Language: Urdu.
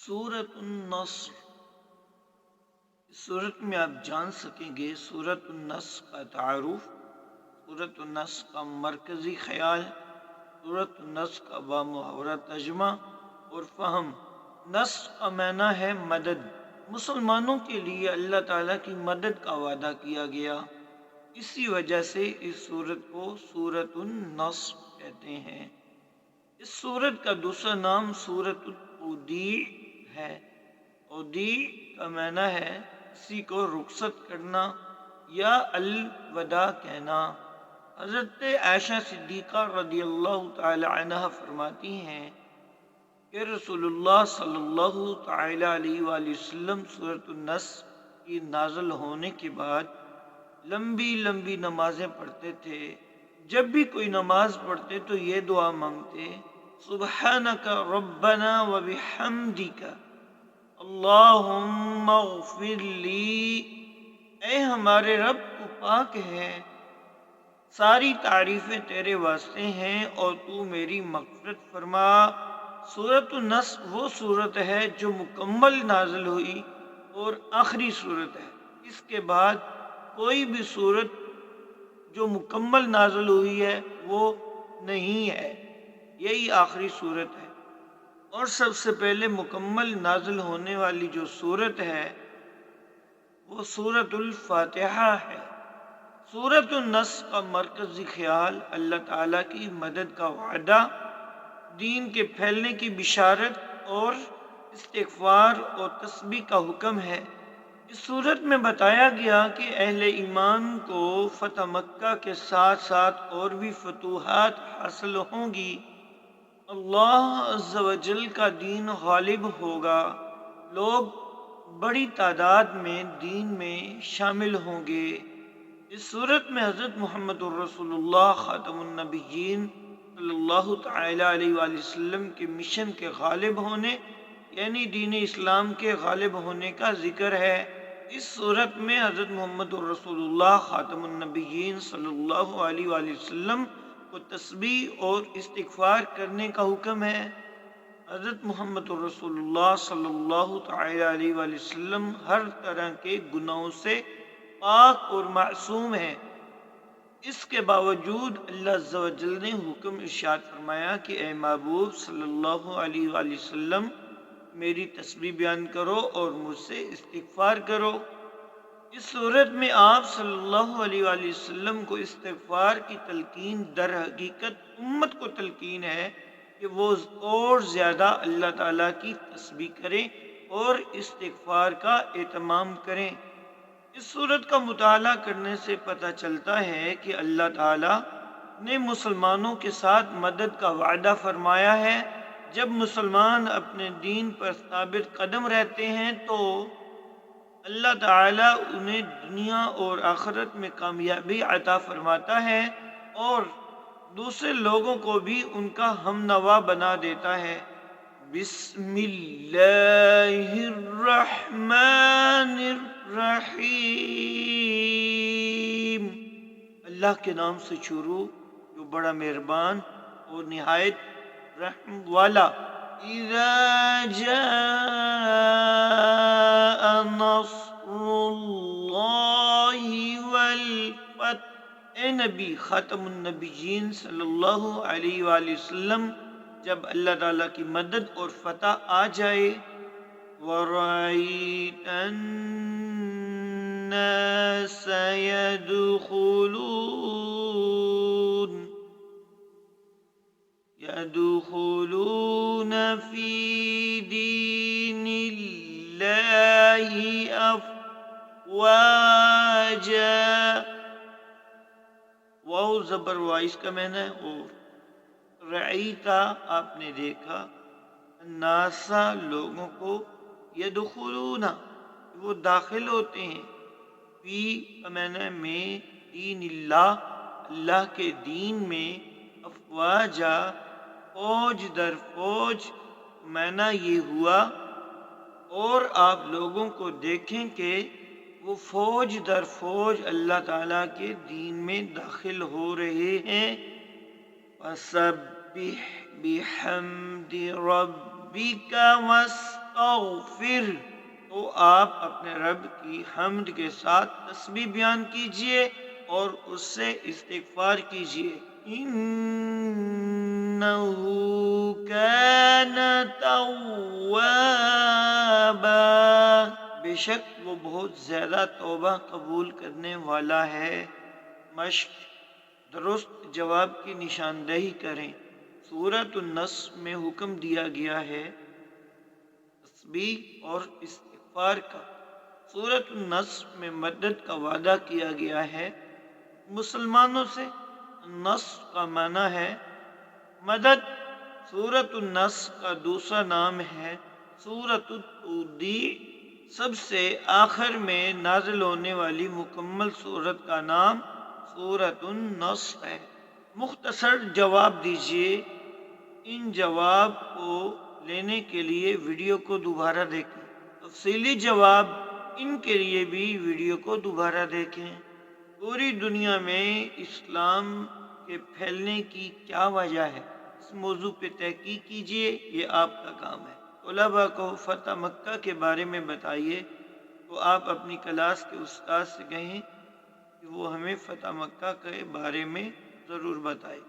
سورۃ النصر، اس صورت میں آپ جان سکیں گے سورۃ النصر کا تعارف، سورۃ النصر کا مرکزی خیال، سورۃ النصر کا بامحاورہ ترجمہ اور فہم۔ نصر کا معنی ہے مدد۔ مسلمانوں کے لیے اللہ تعالیٰ کی مدد کا وعدہ کیا گیا، اسی وجہ سے اس سورت کو سورۃ النصر کہتے ہیں۔ اس سورت کا دوسرا نام سورۃ التودیع ہے۔ تودیع کا معنی ہے کسی کو رخصت کرنا یا الوداع کہنا۔ حضرت عائشہ صدیقہ رضی اللہ تعالی عنہ فرماتی ہیں کہ رسول اللہ صلی اللہ تعالی علیہ وآلہ وسلم سورۃ النصر کی نازل ہونے کے بعد لمبی لمبی نمازیں پڑھتے تھے۔ جب بھی کوئی نماز پڑھتے تو یہ دعا مانگتے، سبحانک ربنا وبحمدک اللہم اغفر لی، اے ہمارے رب تو پاک ہے، ساری تعریفیں تیرے واسطے ہیں اور تو میری مغفرت فرما۔ سورۃ النصر وہ صورت ہے جو مکمل نازل ہوئی اور آخری صورت ہے۔ اس کے بعد کوئی بھی صورت جو مکمل نازل ہوئی ہے وہ نہیں ہے، یہی آخری صورت ہے۔ اور سب سے پہلے مکمل نازل ہونے والی جو صورت ہے وہ سورۃ الفاتحہ ہے۔ سورۃ النصر کا مرکزی خیال اللہ تعالیٰ کی مدد کا وعدہ، دین کے پھیلنے کی بشارت اور استغفار اور تسبیح کا حکم ہے۔ اس صورت میں بتایا گیا کہ اہل ایمان کو فتح مکہ کے ساتھ ساتھ اور بھی فتوحات حاصل ہوں گی، اللہ عز و جل کا دین غالب ہوگا، لوگ بڑی تعداد میں دین میں شامل ہوں گے۔ اس صورت میں حضرت محمد الرسول اللہ خاتم النبیین صلی اللہ تعالی علیہ وآلہ وسلم کے مشن کے غالب ہونے یعنی دین اسلام کے غالب ہونے کا ذکر ہے۔ اس صورت میں حضرت محمد الرسول اللہ خاتم النبیین صلی اللہ علیہ وآلہ وسلم کو تسبیح اور استغفار کرنے کا حکم ہے۔ حضرت محمد الرسول اللہ صلی اللہ تعالی علیہ وآلہ وسلم ہر طرح کے گناہوں سے پاک اور معصوم ہیں۔ اس کے باوجود اللہ عز و جل نے حکم ارشاد فرمایا کہ اے محبوب صلی اللہ علیہ وآلہ وسلم میری تسبیح بیان کرو اور مجھ سے استغفار کرو۔ اس صورت میں آپ صلی اللہ علیہ وآلہ وسلم کو استغفار کی تلقین در حقیقت امت کو تلقین ہے کہ وہ اور زیادہ اللہ تعالیٰ کی تسبیح کریں اور استغفار کا اہتمام کریں۔ اس صورت کا مطالعہ کرنے سے پتہ چلتا ہے کہ اللہ تعالیٰ نے مسلمانوں کے ساتھ مدد کا وعدہ فرمایا ہے۔ جب مسلمان اپنے دین پر ثابت قدم رہتے ہیں تو اللہ تعالیٰ انہیں دنیا اور آخرت میں کامیابی عطا فرماتا ہے اور دوسرے لوگوں کو بھی ان کا ہم نوا بنا دیتا ہے۔ بسم اللہ الرحمن الرحیم، اللہ کے نام سے شروع جو بڑا مہربان اور نہایت رحم والا۔ اذا جاء نصر اللہ والفتح، اے نبی خاتم النبیین صلی اللہ علیہ وآلہ وسلم جب اللہ تعالیٰ کی مدد اور فتح آ جائے، وَرَأَيْتَ النَّاسَ يَدْخُلُونَ فِي دِينِ اللَّهِ أَفْوَاجًا، واو زبر وائس کا معنی ہے اور، رعیتا آپ نے دیکھا، الناسا لوگوں کو، یدخلون وہ داخل ہوتے ہیں، فی کا معنی میں، دین اللہ اللہ کے دین میں، افواجا فوج در فوج، معنی یہ ہوا اور آپ لوگوں کو دیکھیں کہ وہ فوج در فوج اللہ تعالیٰ کے دین میں داخل ہو رہے ہیں۔ فَسَبِّحْ بِحَمْدِ رَبِّكَ فاستغفر، تو آپ اپنے رب کی حمد کے ساتھ تسبیح بیان کیجئے اور اس سے استغفار کیجئے۔ انہ کان توابا، بے شک وہ بہت زیادہ توبہ قبول کرنے والا ہے۔ مشق: درست جواب کی نشاندہی کریں۔ سورۃ النص میں حکم دیا گیا ہے تسبیح اور استغفار کا۔ سورۃ النص میں مدد کا وعدہ کیا گیا ہے مسلمانوں سے۔ نص کا معنی ہے مدد۔ سورۃ النص کا دوسرا نام ہے سورۃ التودیع۔ سب سے آخر میں نازل ہونے والی مکمل سورت کا نام سورۃ النص ہے۔ مختصر جواب دیجئے۔ ان جواب کو لینے کے لیے ویڈیو کو دوبارہ دیکھیں۔ تفصیلی جواب ان کے لیے بھی ویڈیو کو دوبارہ دیکھیں۔ پوری دنیا میں اسلام کے پھیلنے کی کیا وجہ ہے، اس موضوع پہ تحقیق کیجئے، یہ آپ کا کام ہے۔ طلباء کو فتح مکہ کے بارے میں بتائیے، تو آپ اپنی کلاس کے استاد سے کہیں کہ وہ ہمیں فتح مکہ کے بارے میں ضرور بتائے۔